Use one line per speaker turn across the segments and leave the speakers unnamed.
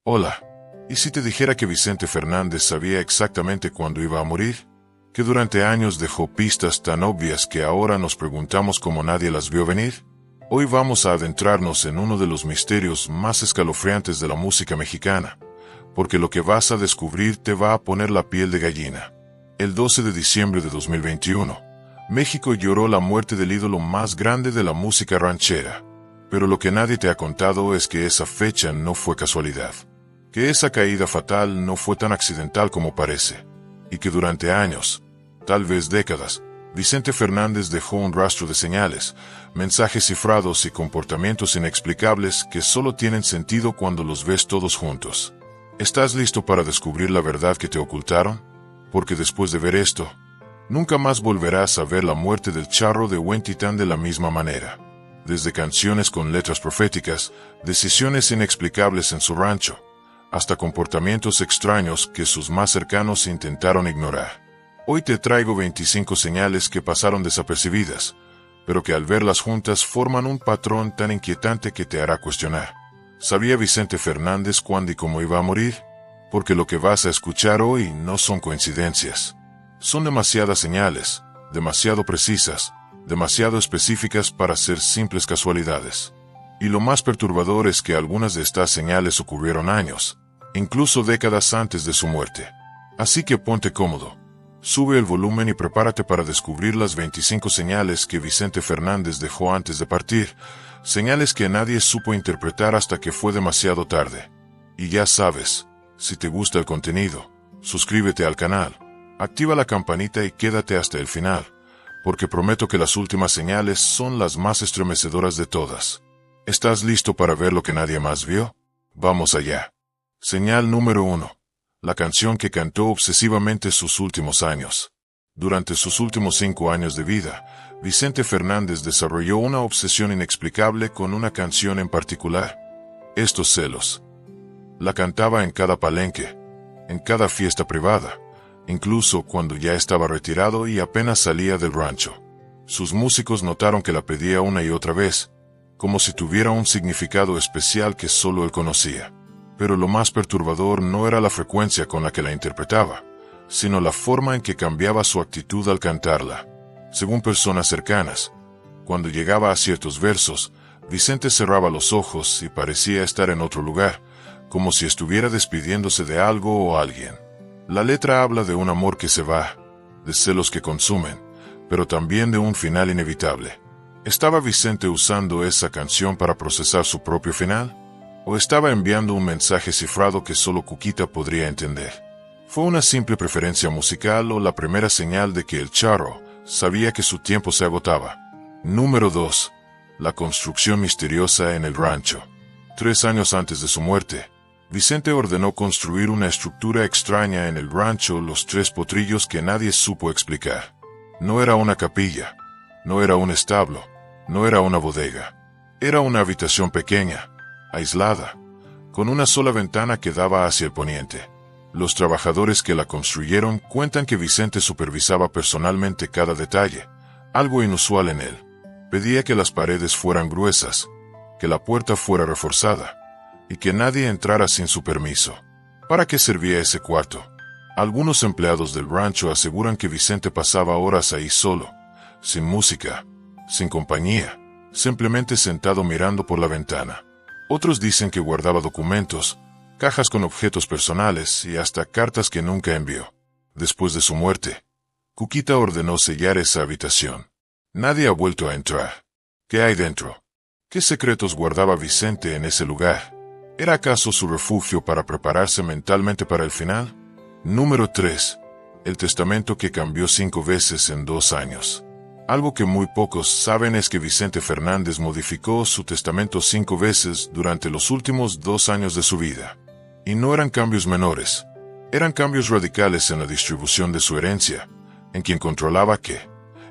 Hola. ¿Y si te dijera que Vicente Fernández sabía exactamente cuándo iba a morir? Que durante años dejó pistas tan obvias que ahora nos preguntamos cómo nadie las vio venir. Hoy vamos a adentrarnos en uno de los misterios más escalofriantes de la música mexicana, porque lo que vas a descubrir te va a poner la piel de gallina. El 12 de diciembre de 2021, México lloró la muerte del ídolo más grande de la música ranchera. Pero lo que nadie te ha contado es que esa fecha no fue casualidad, que esa caída fatal no fue tan accidental como parece, y que durante años, tal vez décadas, Vicente Fernández dejó un rastro de señales, mensajes cifrados y comportamientos inexplicables que solo tienen sentido cuando los ves todos juntos. ¿Estás listo para descubrir la verdad que te ocultaron? Porque después de ver esto, nunca más volverás a ver la muerte del charro de Huentitán de la misma manera. Desde canciones con letras proféticas, decisiones inexplicables en su rancho, hasta comportamientos extraños que sus más cercanos intentaron ignorar. Hoy te traigo 25 señales que pasaron desapercibidas, pero que al verlas juntas forman un patrón tan inquietante que te hará cuestionar. ¿Sabía Vicente Fernández cuándo y cómo iba a morir? Porque lo que vas a escuchar hoy no son coincidencias. Son demasiadas señales, demasiado precisas, demasiado específicas para ser simples casualidades. Y lo más perturbador es que algunas de estas señales ocurrieron años, incluso décadas antes de su muerte. Así que ponte cómodo, sube el volumen y prepárate para descubrir las 25 señales que Vicente Fernández dejó antes de partir, señales que nadie supo interpretar hasta que fue demasiado tarde. Y ya sabes, si te gusta el contenido, suscríbete al canal, activa la campanita y quédate hasta el final, porque prometo que las últimas señales son las más estremecedoras de todas. ¿Estás listo para ver lo que nadie más vio? Vamos allá. Señal número 1. La canción que cantó obsesivamente sus últimos años. Durante sus últimos 5 años de vida, Vicente Fernández desarrolló una obsesión inexplicable con una canción en particular. Estos celos. La cantaba en cada palenque, en cada fiesta privada, incluso cuando ya estaba retirado y apenas salía del rancho. Sus músicos notaron que la pedía una y otra vez, como si tuviera un significado especial que solo él conocía. Pero lo más perturbador no era la frecuencia con la que la interpretaba, sino la forma en que cambiaba su actitud al cantarla. Según personas cercanas, cuando llegaba a ciertos versos, Vicente cerraba los ojos y parecía estar en otro lugar, como si estuviera despidiéndose de algo o alguien. La letra habla de un amor que se va, de celos que consumen, pero también de un final inevitable. ¿Estaba Vicente usando esa canción para procesar su propio final? ¿O estaba enviando un mensaje cifrado que solo Cuquita podría entender? ¿Fue una simple preferencia musical o la primera señal de que el charro sabía que su tiempo se agotaba? Número 2. La construcción misteriosa en el rancho. 3 años antes de su muerte, Vicente ordenó construir una estructura extraña en el rancho Los Tres Potrillos que nadie supo explicar. No era una capilla, no era un establo, no era una bodega. Era una habitación pequeña, aislada, con una sola ventana que daba hacia el poniente. Los trabajadores que la construyeron cuentan que Vicente supervisaba personalmente cada detalle, algo inusual en él. Pedía que las paredes fueran gruesas, que la puerta fuera reforzada, y que nadie entrara sin su permiso. ¿Para qué servía ese cuarto? Algunos empleados del rancho aseguran que Vicente pasaba horas ahí solo, sin música, sin compañía, simplemente sentado mirando por la ventana. Otros dicen que guardaba documentos, cajas con objetos personales y hasta cartas que nunca envió. Después de su muerte, Cuquita ordenó sellar esa habitación. Nadie ha vuelto a entrar. ¿Qué hay dentro? ¿Qué secretos guardaba Vicente en ese lugar? ¿Era acaso su refugio para prepararse mentalmente para el final? Número 3. El testamento que cambió 5 veces en 2 años. Algo que muy pocos saben es que Vicente Fernández modificó su testamento 5 veces durante los últimos 2 años de su vida. Y no eran cambios menores. Eran cambios radicales en la distribución de su herencia, en quien controlaba qué,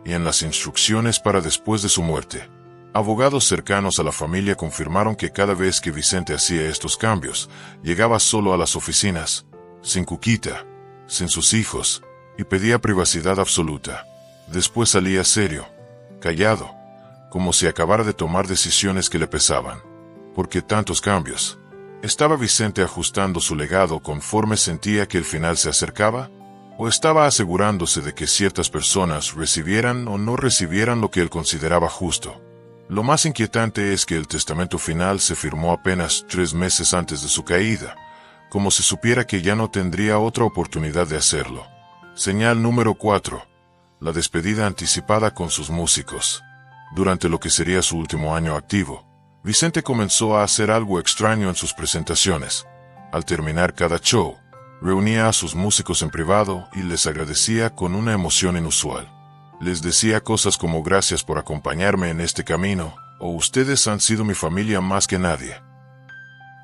y en las instrucciones para después de su muerte. Abogados cercanos a la familia confirmaron que cada vez que Vicente hacía estos cambios, llegaba solo a las oficinas, sin Cuquita, sin sus hijos, y pedía privacidad absoluta. Después salía serio, callado, como si acabara de tomar decisiones que le pesaban. ¿Por qué tantos cambios? ¿Estaba Vicente ajustando su legado conforme sentía que el final se acercaba? ¿O estaba asegurándose de que ciertas personas recibieran o no recibieran lo que él consideraba justo? Lo más inquietante es que el testamento final se firmó apenas 3 meses antes de su caída, como si supiera que ya no tendría otra oportunidad de hacerlo. Señal número 4. La despedida anticipada con sus músicos. Durante lo que sería su último año activo, Vicente comenzó a hacer algo extraño en sus presentaciones. Al terminar cada show, reunía a sus músicos en privado y les agradecía con una emoción inusual. Les decía cosas como gracias por acompañarme en este camino, o ustedes han sido mi familia más que nadie.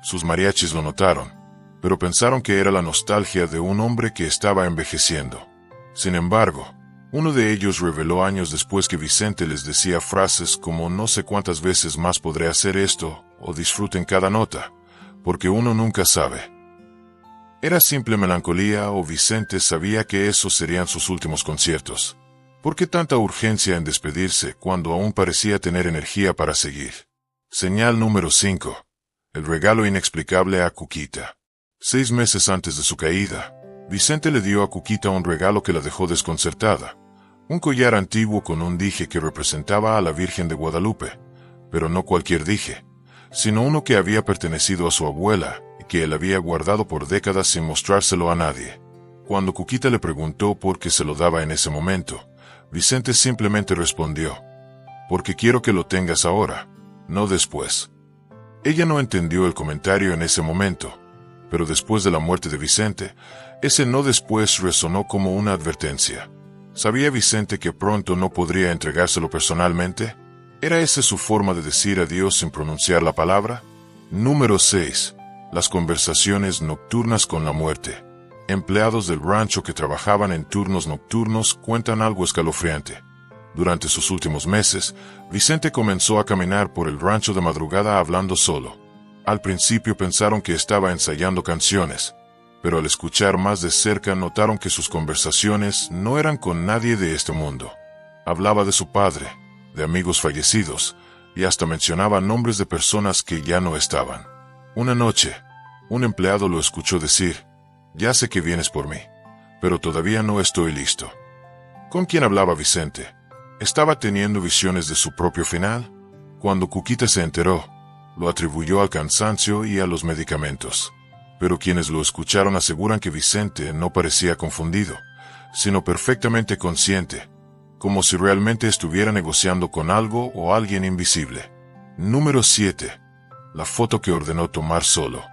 Sus mariachis lo notaron, pero pensaron que era la nostalgia de un hombre que estaba envejeciendo. Sin embargo, uno de ellos reveló años después que Vicente les decía frases como no sé cuántas veces más podré hacer esto, o disfruten cada nota, porque uno nunca sabe. ¿Era simple melancolía o Vicente sabía que esos serían sus últimos conciertos? ¿Por qué tanta urgencia en despedirse cuando aún parecía tener energía para seguir? Señal número 5. El regalo inexplicable a Cuquita. 6 meses antes de su caída, Vicente le dio a Cuquita un regalo que la dejó desconcertada. Un collar antiguo con un dije que representaba a la Virgen de Guadalupe, pero no cualquier dije, sino uno que había pertenecido a su abuela y que él había guardado por décadas sin mostrárselo a nadie. Cuando Cuquita le preguntó por qué se lo daba en ese momento, Vicente simplemente respondió: porque quiero que lo tengas ahora, no después. Ella no entendió el comentario en ese momento, pero después de la muerte de Vicente, ese no después resonó como una advertencia. ¿Sabía Vicente que pronto no podría entregárselo personalmente? ¿Era esa su forma de decir adiós sin pronunciar la palabra? Número 6. Las conversaciones nocturnas con la muerte. Empleados del rancho que trabajaban en turnos nocturnos cuentan algo escalofriante. Durante sus últimos meses, Vicente comenzó a caminar por el rancho de madrugada hablando solo. Al principio pensaron que estaba ensayando canciones, pero al escuchar más de cerca notaron que sus conversaciones no eran con nadie de este mundo. Hablaba de su padre, de amigos fallecidos, y hasta mencionaba nombres de personas que ya no estaban. Una noche, un empleado lo escuchó decir: ya sé que vienes por mí, pero todavía no estoy listo. ¿Con quién hablaba Vicente? ¿Estaba teniendo visiones de su propio final? Cuando Cuquita se enteró, lo atribuyó al cansancio y a los medicamentos. Pero quienes lo escucharon aseguran que Vicente no parecía confundido, sino perfectamente consciente, como si realmente estuviera negociando con algo o alguien invisible. Número 7. La foto que ordenó tomar solo.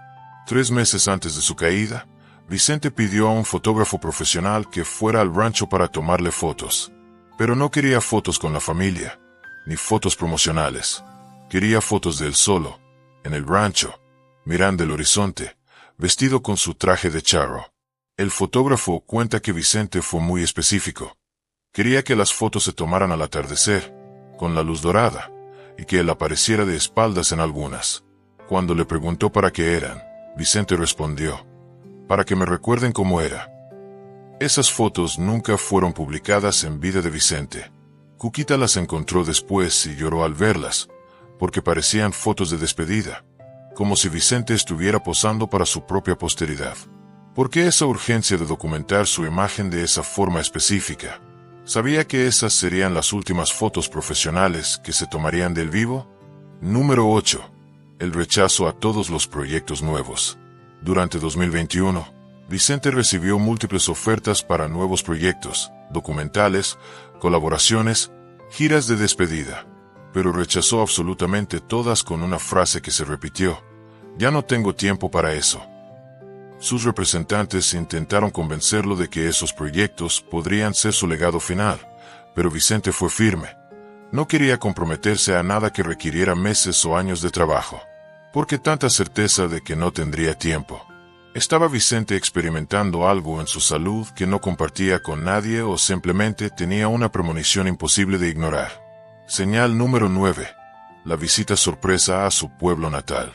3 meses antes de su caída, Vicente pidió a un fotógrafo profesional que fuera al rancho para tomarle fotos. Pero no quería fotos con la familia, ni fotos promocionales. Quería fotos de él solo, en el rancho, mirando el horizonte, vestido con su traje de charro. El fotógrafo cuenta que Vicente fue muy específico. Quería que las fotos se tomaran al atardecer, con la luz dorada, y que él apareciera de espaldas en algunas. Cuando le preguntó para qué eran, Vicente respondió: para que me recuerden cómo era. Esas fotos nunca fueron publicadas en vida de Vicente. Cuquita las encontró después y lloró al verlas, porque parecían fotos de despedida, como si Vicente estuviera posando para su propia posteridad. ¿Por qué esa urgencia de documentar su imagen de esa forma específica? ¿Sabía que esas serían las últimas fotos profesionales que se tomarían del vivo? Número 8. El rechazo a todos los proyectos nuevos. Durante 2021, Vicente recibió múltiples ofertas para nuevos proyectos, documentales, colaboraciones, giras de despedida, pero rechazó absolutamente todas con una frase que se repitió: ya no tengo tiempo para eso. Sus representantes intentaron convencerlo de que esos proyectos podrían ser su legado final, pero Vicente fue firme. No quería comprometerse a nada que requiriera meses o años de trabajo. ¿Por qué tanta certeza de que no tendría tiempo? ¿Estaba Vicente experimentando algo en su salud que no compartía con nadie o simplemente tenía una premonición imposible de ignorar? Señal número 9. La visita sorpresa a su pueblo natal.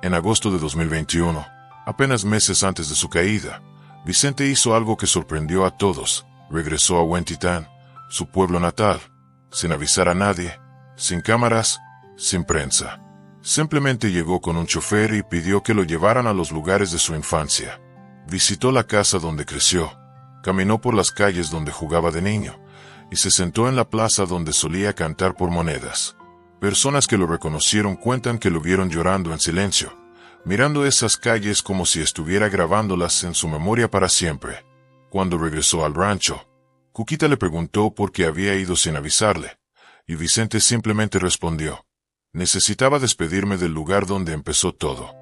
En agosto de 2021, apenas meses antes de su caída, Vicente hizo algo que sorprendió a todos. Regresó a Huentitán, su pueblo natal, sin avisar a nadie, sin cámaras, sin prensa. Simplemente llegó con un chofer y pidió que lo llevaran a los lugares de su infancia. Visitó la casa donde creció, caminó por las calles donde jugaba de niño, y se sentó en la plaza donde solía cantar por monedas. Personas que lo reconocieron cuentan que lo vieron llorando en silencio, mirando esas calles como si estuviera grabándolas en su memoria para siempre. Cuando regresó al rancho, Cuquita le preguntó por qué había ido sin avisarle, y Vicente simplemente respondió: necesitaba despedirme del lugar donde empezó todo.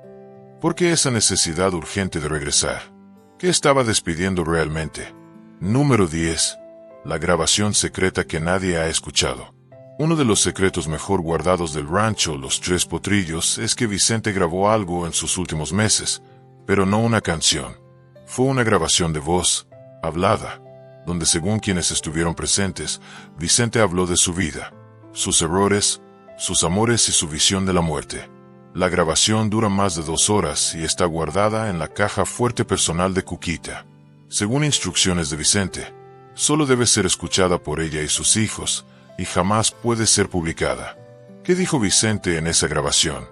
¿Por qué esa necesidad urgente de regresar? ¿Qué estaba despidiendo realmente? Número 10. La grabación secreta que nadie ha escuchado. Uno de los secretos mejor guardados del rancho Los Tres Potrillos es que Vicente grabó algo en sus últimos meses, pero no una canción. Fue una grabación de voz, hablada, donde según quienes estuvieron presentes, Vicente habló de su vida, sus errores, sus amores y su visión de la muerte. La grabación dura más de 2 horas y está guardada en la caja fuerte personal de Cuquita. Según instrucciones de Vicente, solo debe ser escuchada por ella y sus hijos, y jamás puede ser publicada. ¿Qué dijo Vicente en esa grabación?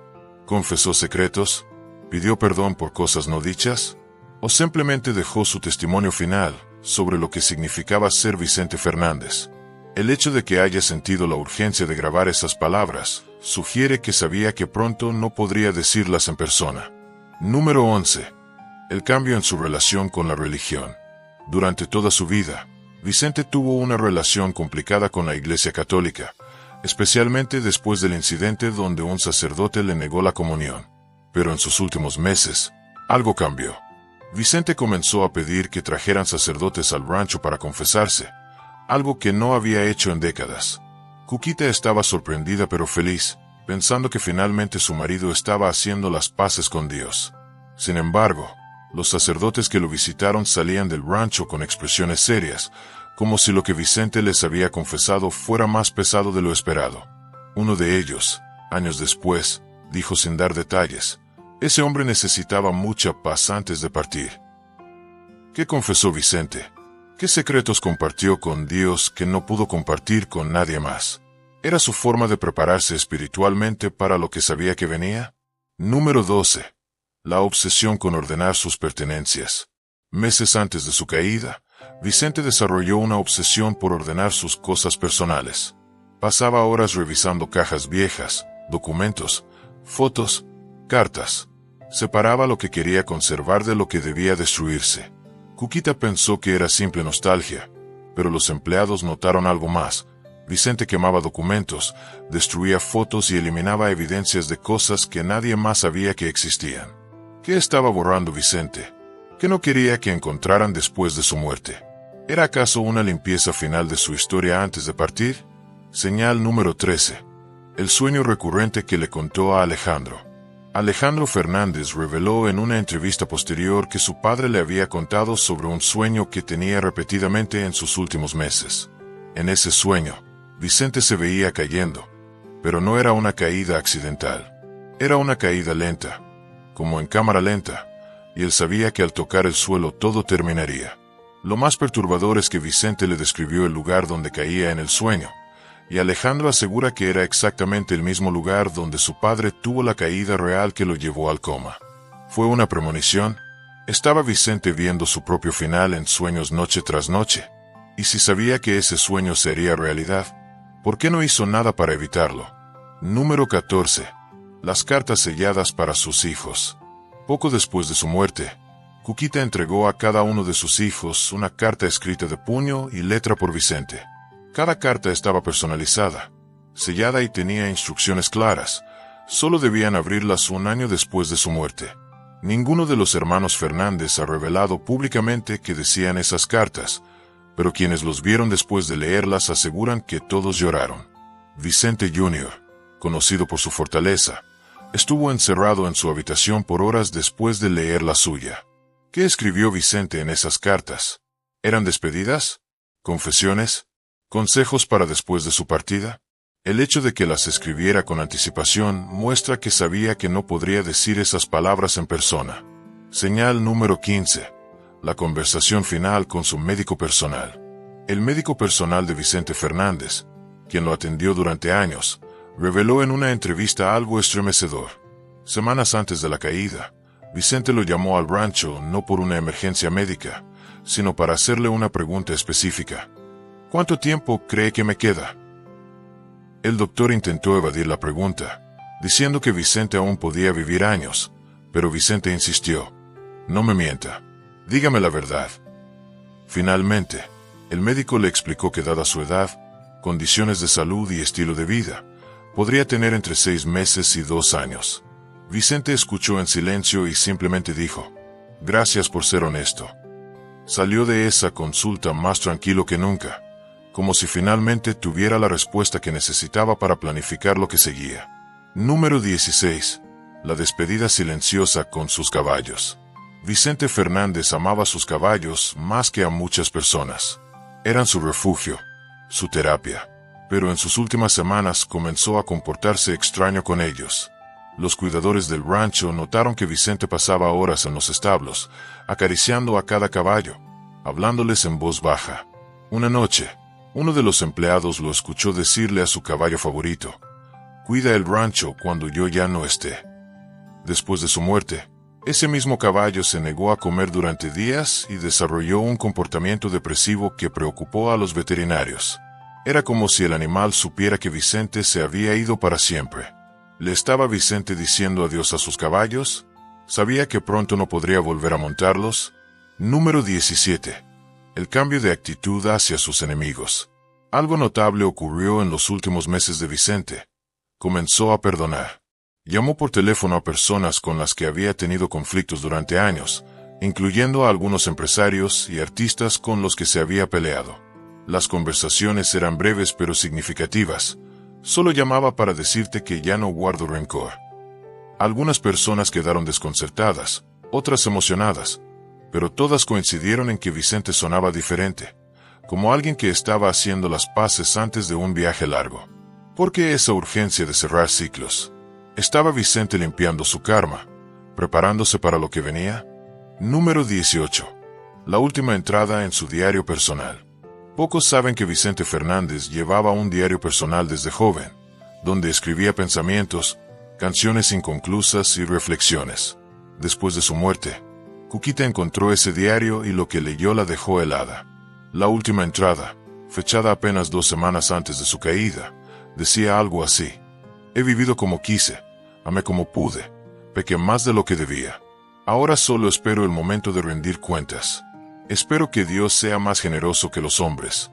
¿Confesó secretos? ¿Pidió perdón por cosas no dichas? ¿O simplemente dejó su testimonio final sobre lo que significaba ser Vicente Fernández? El hecho de que haya sentido la urgencia de grabar esas palabras sugiere que sabía que pronto no podría decirlas en persona. Número 11. El cambio en su relación con la religión. Durante toda su vida, Vicente tuvo una relación complicada con la Iglesia Católica, especialmente después del incidente donde un sacerdote le negó la comunión. Pero en sus últimos meses, algo cambió. Vicente comenzó a pedir que trajeran sacerdotes al rancho para confesarse, algo que no había hecho en décadas. Cuquita estaba sorprendida pero feliz, pensando que finalmente su marido estaba haciendo las paces con Dios. Sin embargo, los sacerdotes que lo visitaron salían del rancho con expresiones serias, como si lo que Vicente les había confesado fuera más pesado de lo esperado. Uno de ellos, años después, dijo sin dar detalles: ese hombre necesitaba mucha paz antes de partir. ¿Qué confesó Vicente? ¿Qué secretos compartió con Dios que no pudo compartir con nadie más? ¿Era su forma de prepararse espiritualmente para lo que sabía que venía? Número 12. La obsesión con ordenar sus pertenencias. Meses antes de su caída, Vicente desarrolló una obsesión por ordenar sus cosas personales. Pasaba horas revisando cajas viejas, documentos, fotos, cartas. Separaba lo que quería conservar de lo que debía destruirse. Cuquita pensó que era simple nostalgia, pero los empleados notaron algo más. Vicente quemaba documentos, destruía fotos y eliminaba evidencias de cosas que nadie más sabía que existían. ¿Qué estaba borrando Vicente? ¿Qué no quería que encontraran después de su muerte? ¿Era acaso una limpieza final de su historia antes de partir? Señal número 13. El sueño recurrente que le contó a Alejandro. Alejandro Fernández reveló en una entrevista posterior que su padre le había contado sobre un sueño que tenía repetidamente en sus últimos meses. En ese sueño, Vicente se veía cayendo, pero no era una caída accidental. Era una caída lenta, como en cámara lenta, y él sabía que al tocar el suelo todo terminaría. Lo más perturbador es que Vicente le describió el lugar donde caía en el sueño, y Alejandro asegura que era exactamente el mismo lugar donde su padre tuvo la caída real que lo llevó al coma. ¿Fue una premonición? ¿Estaba Vicente viendo su propio final en sueños noche tras noche? Y si sabía que ese sueño sería realidad, ¿por qué no hizo nada para evitarlo? Número 14. Las cartas selladas para sus hijos. Poco después de su muerte, Cuquita entregó a cada uno de sus hijos una carta escrita de puño y letra por Vicente. Cada carta estaba personalizada, sellada y tenía instrucciones claras. Solo debían abrirlas un año después de su muerte. Ninguno de los hermanos Fernández ha revelado públicamente qué decían esas cartas, pero quienes los vieron después de leerlas aseguran que todos lloraron. Vicente Jr., conocido por su fortaleza, estuvo encerrado en su habitación por horas después de leer la suya. ¿Qué escribió Vicente en esas cartas? ¿Eran despedidas? ¿Confesiones? ¿Consejos para después de su partida? El hecho de que las escribiera con anticipación muestra que sabía que no podría decir esas palabras en persona. Señal número 15. La conversación final con su médico personal. El médico personal de Vicente Fernández, quien lo atendió durante años, reveló en una entrevista algo estremecedor. Semanas antes de la caída, Vicente lo llamó al rancho no por una emergencia médica, sino para hacerle una pregunta específica. ¿Cuánto tiempo cree que me queda? El doctor intentó evadir la pregunta, diciendo que Vicente aún podía vivir años, pero Vicente insistió. No me mienta. Dígame la verdad. Finalmente, el médico le explicó que dada su edad, condiciones de salud y estilo de vida, podría tener entre 6 meses y 2 años. Vicente escuchó en silencio y simplemente dijo, gracias por ser honesto. Salió de esa consulta más tranquilo que nunca, como si finalmente tuviera la respuesta que necesitaba para planificar lo que seguía. Número 16. La despedida silenciosa con sus caballos. Vicente Fernández amaba a sus caballos más que a muchas personas. Eran su refugio, su terapia, pero en sus últimas semanas comenzó a comportarse extraño con ellos. Los cuidadores del rancho notaron que Vicente pasaba horas en los establos, acariciando a cada caballo, hablándoles en voz baja. Una noche, uno de los empleados lo escuchó decirle a su caballo favorito, «Cuida el rancho cuando yo ya no esté». Después de su muerte, ese mismo caballo se negó a comer durante días y desarrolló un comportamiento depresivo que preocupó a los veterinarios. Era como si el animal supiera que Vicente se había ido para siempre. ¿Le estaba Vicente diciendo adiós a sus caballos? ¿Sabía que pronto no podría volver a montarlos? Número 17. El cambio de actitud hacia sus enemigos. Algo notable ocurrió en los últimos meses de Vicente. Comenzó a perdonar. Llamó por teléfono a personas con las que había tenido conflictos durante años, incluyendo a algunos empresarios y artistas con los que se había peleado. Las conversaciones eran breves pero significativas. Solo llamaba para decirte que ya no guardo rencor. Algunas personas quedaron desconcertadas, otras emocionadas, pero todas coincidieron en que Vicente sonaba diferente, como alguien que estaba haciendo las paces antes de un viaje largo. ¿Por qué esa urgencia de cerrar ciclos? ¿Estaba Vicente limpiando su karma, preparándose para lo que venía? Número 18. La última entrada en su diario personal. Pocos saben que Vicente Fernández llevaba un diario personal desde joven, donde escribía pensamientos, canciones inconclusas y reflexiones. Después de su muerte, Cuquita encontró ese diario y lo que leyó la dejó helada. La última entrada, fechada apenas 2 semanas antes de su caída, decía algo así. He vivido como quise, amé como pude, pequé más de lo que debía. Ahora solo espero el momento de rendir cuentas. Espero que Dios sea más generoso que los hombres.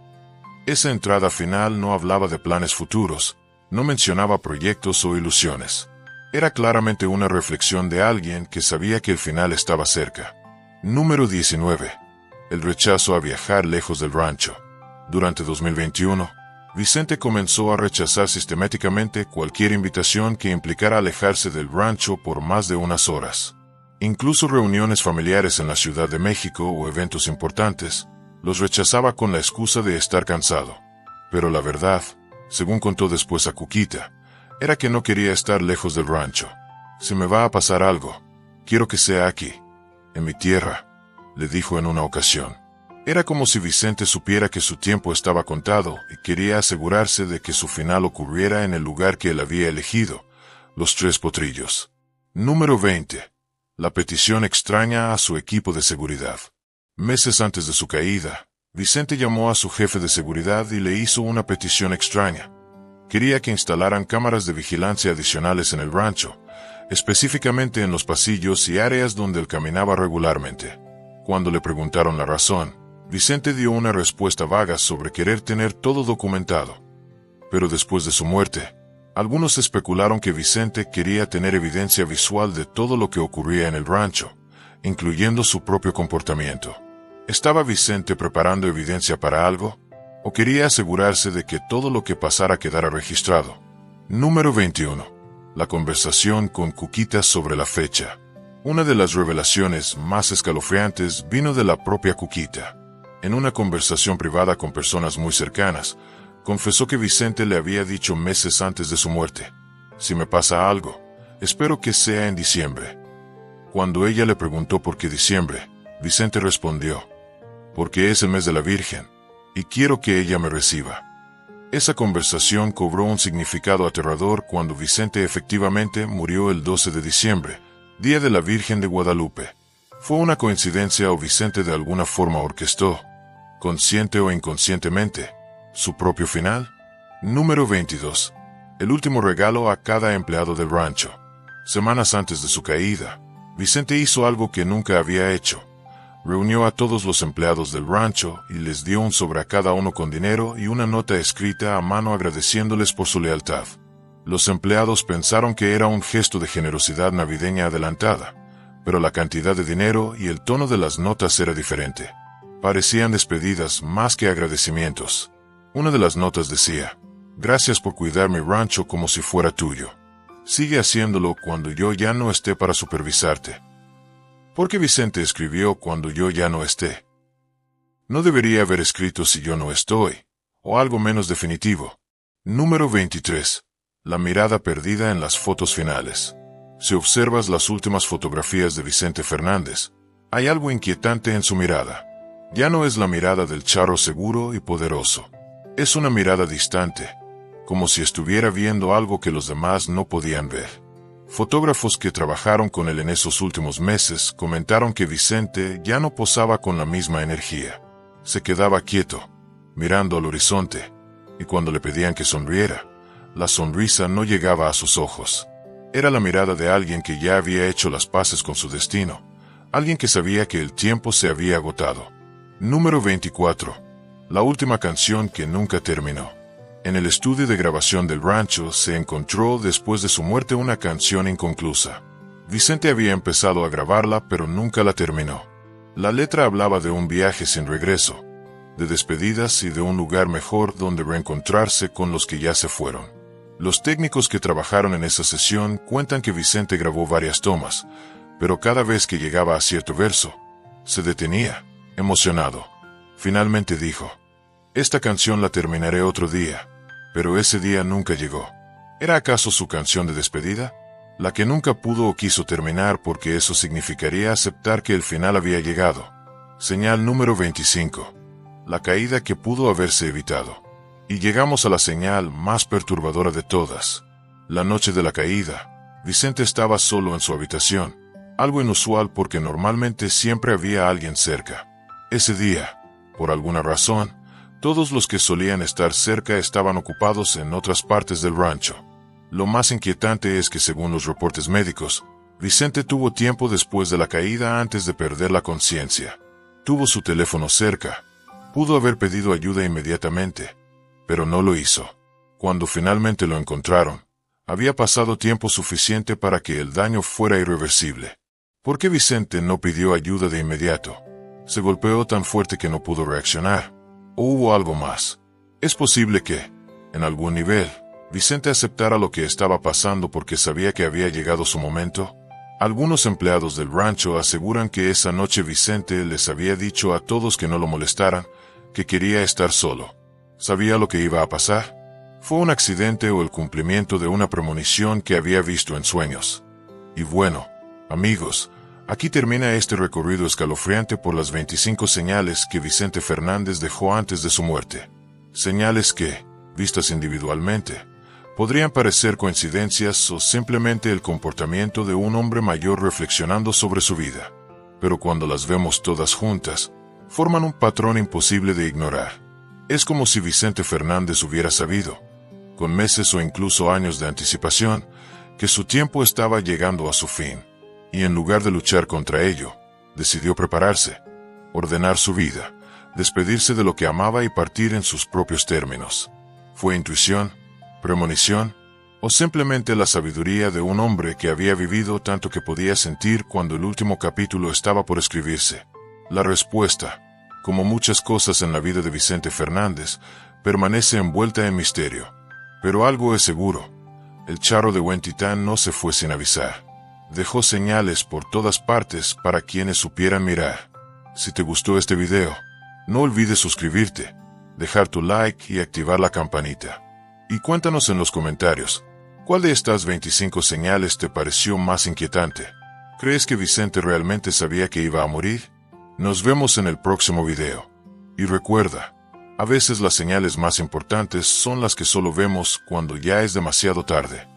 Esa entrada final no hablaba de planes futuros, no mencionaba proyectos o ilusiones. Era claramente una reflexión de alguien que sabía que el final estaba cerca. Número 19. El rechazo a viajar lejos del rancho. Durante 2021, Vicente comenzó a rechazar sistemáticamente cualquier invitación que implicara alejarse del rancho por más de unas horas. Incluso reuniones familiares en la Ciudad de México o eventos importantes, los rechazaba con la excusa de estar cansado. Pero la verdad, según contó después a Cuquita, era que no quería estar lejos del rancho. Si me va a pasar algo, quiero que sea aquí, en mi tierra, le dijo en una ocasión. Era como si Vicente supiera que su tiempo estaba contado y quería asegurarse de que su final ocurriera en el lugar que él había elegido, los Tres Potrillos. Número 20. La petición extraña a su equipo de seguridad. Meses antes de su caída, Vicente llamó a su jefe de seguridad y le hizo una petición extraña. Quería que instalaran cámaras de vigilancia adicionales en el rancho, específicamente en los pasillos y áreas donde él caminaba regularmente. Cuando le preguntaron la razón, Vicente dio una respuesta vaga sobre querer tener todo documentado. Pero después de su muerte, algunos especularon que Vicente quería tener evidencia visual de todo lo que ocurría en el rancho, incluyendo su propio comportamiento. ¿Estaba Vicente preparando evidencia para algo? ¿O quería asegurarse de que todo lo que pasara quedara registrado? Número 21. La conversación con Cuquita sobre la fecha. Una de las revelaciones más escalofriantes vino de la propia Cuquita. En una conversación privada con personas muy cercanas, confesó que Vicente le había dicho meses antes de su muerte, si me pasa algo, espero que sea en diciembre. Cuando ella le preguntó por qué diciembre, Vicente respondió, porque es el mes de la Virgen, y quiero que ella me reciba. Esa conversación cobró un significado aterrador cuando Vicente efectivamente murió el 12 de diciembre, día de la Virgen de Guadalupe. ¿Fue una coincidencia o Vicente de alguna forma orquestó, consciente o inconscientemente, su propio final? Número 22. El último regalo a cada empleado del rancho. Semanas antes de su caída, Vicente hizo algo que nunca había hecho. Reunió a todos los empleados del rancho y les dio un sobre a cada uno con dinero y una nota escrita a mano agradeciéndoles por su lealtad. Los empleados pensaron que era un gesto de generosidad navideña adelantada, pero la cantidad de dinero y el tono de las notas era diferente. Parecían despedidas más que agradecimientos. Una de las notas decía: «Gracias por cuidar mi rancho como si fuera tuyo. Sigue haciéndolo cuando yo ya no esté para supervisarte». ¿Por qué Vicente escribió cuando yo ya no esté? No debería haber escrito si yo no estoy, o algo menos definitivo. Número 23. La mirada perdida en las fotos finales. Si observas las últimas fotografías de Vicente Fernández, hay algo inquietante en su mirada. Ya no es la mirada del charro seguro y poderoso. Es una mirada distante, como si estuviera viendo algo que los demás no podían ver. Fotógrafos que trabajaron con él en esos últimos meses comentaron que Vicente ya no posaba con la misma energía. Se quedaba quieto, mirando al horizonte, y cuando le pedían que sonriera, la sonrisa no llegaba a sus ojos. Era la mirada de alguien que ya había hecho las paces con su destino, alguien que sabía que el tiempo se había agotado. Número 24. La última canción que nunca terminó. En el estudio de grabación del rancho se encontró después de su muerte una canción inconclusa. Vicente había empezado a grabarla pero nunca la terminó. La letra hablaba de un viaje sin regreso, de despedidas y de un lugar mejor donde reencontrarse con los que ya se fueron. Los técnicos que trabajaron en esa sesión cuentan que Vicente grabó varias tomas, pero cada vez que llegaba a cierto verso, se detenía, emocionado. Finalmente dijo: «Esta canción la terminaré otro día». Pero ese día nunca llegó. ¿Era acaso su canción de despedida? La que nunca pudo o quiso terminar porque eso significaría aceptar que el final había llegado. Señal número 25. La caída que pudo haberse evitado. Y llegamos a la señal más perturbadora de todas. La noche de la caída, Vicente estaba solo en su habitación, algo inusual porque normalmente siempre había alguien cerca. Ese día, por alguna razón, todos los que solían estar cerca estaban ocupados en otras partes del rancho. Lo más inquietante es que, según los reportes médicos, Vicente tuvo tiempo después de la caída antes de perder la conciencia. Tuvo su teléfono cerca. Pudo haber pedido ayuda inmediatamente, pero no lo hizo. Cuando finalmente lo encontraron, había pasado tiempo suficiente para que el daño fuera irreversible. ¿Por qué Vicente no pidió ayuda de inmediato? ¿Se golpeó tan fuerte que no pudo reaccionar? ¿O hubo algo más? Es posible que, en algún nivel, Vicente aceptara lo que estaba pasando porque sabía que había llegado su momento. Algunos empleados del rancho aseguran que esa noche Vicente les había dicho a todos que no lo molestaran, que quería estar solo. ¿Sabía lo que iba a pasar? ¿Fue un accidente o el cumplimiento de una premonición que había visto en sueños? Y bueno, amigos, aquí termina este recorrido escalofriante por las 25 señales que Vicente Fernández dejó antes de su muerte. Señales que, vistas individualmente, podrían parecer coincidencias o simplemente el comportamiento de un hombre mayor reflexionando sobre su vida. Pero cuando las vemos todas juntas, forman un patrón imposible de ignorar. Es como si Vicente Fernández hubiera sabido, con meses o incluso años de anticipación, que su tiempo estaba llegando a su fin. Y en lugar de luchar contra ello, decidió prepararse, ordenar su vida, despedirse de lo que amaba y partir en sus propios términos. ¿Fue intuición, premonición, o simplemente la sabiduría de un hombre que había vivido tanto que podía sentir cuando el último capítulo estaba por escribirse? La respuesta, como muchas cosas en la vida de Vicente Fernández, permanece envuelta en misterio. Pero algo es seguro: el charro de Huentitán no se fue sin avisar. Dejó señales por todas partes para quienes supieran mirar. Si te gustó este video, no olvides suscribirte, dejar tu like y activar la campanita. Y cuéntanos en los comentarios, ¿cuál de estas 25 señales te pareció más inquietante? ¿Crees que Vicente realmente sabía que iba a morir? Nos vemos en el próximo video. Y recuerda, A veces las señales más importantes son las que solo vemos cuando ya es demasiado tarde.